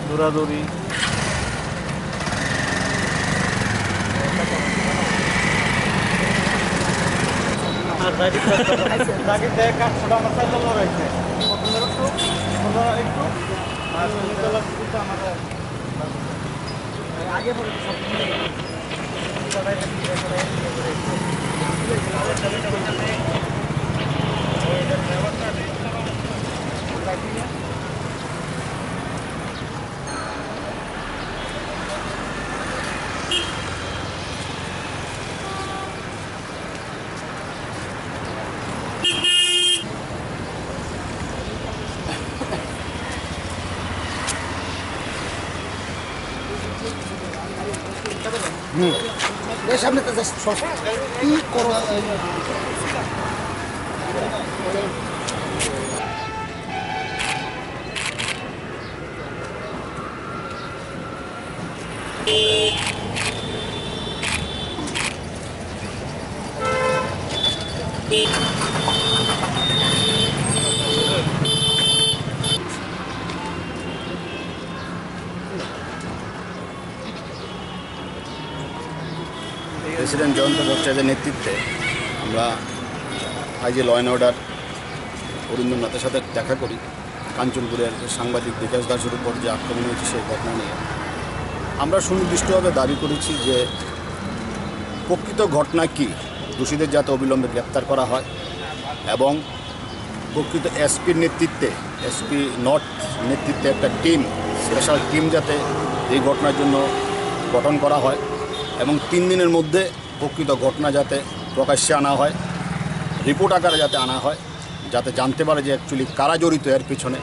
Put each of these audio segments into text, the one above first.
দৌড়াদৌড়ি আগে সামনে তো কি করো প্রেসিডেন্ট জয়ন্ত ভট্টাচার্যের নেতৃত্বে আমরা আজ ল অ্যান্ড অর্ডার অরিন্দম নাথের সাথে দেখা করি কাঞ্চনপুরের সাংবাদিক বিকাশ দাসের উপর যে আক্রমণ হয়েছে সেই ঘটনা নিয়ে। আমরা সুনির্দিষ্টভাবে দাবি করেছি যে প্রকৃত ঘটনা কী, দোষীদের যাতে অবিলম্বে গ্রেপ্তার করা হয় এবং প্রকৃত এসপির নেতৃত্বে, এসপি নর্থ নেতৃত্বে একটা টিম, স্পেশাল টিম যাতে এই ঘটনার জন্য গঠন করা হয় এবং 3 দিনের মধ্যে প্রকৃত ঘটনা যাতে প্রকাশ্যে আনা হয়, রিপোর্ট আকারে যাতে আনা হয়, যাতে জানতে পারে যে অ্যাকচুয়ালি কারা জড়িত, এর পিছনে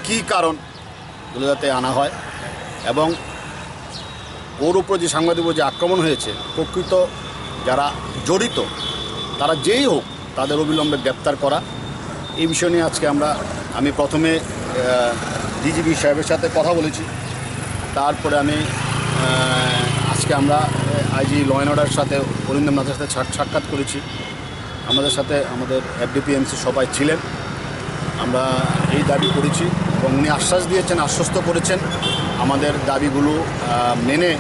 কী কারণগুলো যাতে আনা হয় এবং ওর উপর যে সাংবাদিক যে আক্রমণ হয়েছে প্রকৃত যারা জড়িত তারা যেই হোক তাদের অবিলম্বে গ্রেপ্তার করা, এই বিষয় নিয়ে আজকে আমি প্রথমে ডিজিপি সাহেবের সাথে কথা বলেছি। তারপরে আজকে আমরা আইজি ল অ্যান্ড অর্ডারের সাথে অরিন্দম নাথের সাথে সাক্ষাৎ করেছি। আমাদের সাথে আমাদের এফডিপিএমসি সবাই ছিলেন। আমরা এই দাবি করেছি এবং উনি আশ্বাস দিয়েছেন, আশ্বস্ত করেছেন আমাদের দাবিগুলো মেনে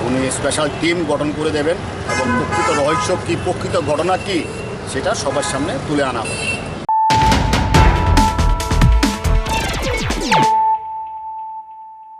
উনি স্পেশাল টিম গঠন করে দেবেন এবং প্রকৃত রহস্য কী, প্রকৃত ঘটনা কী সেটা সবার সামনে তুলে আনা হবে।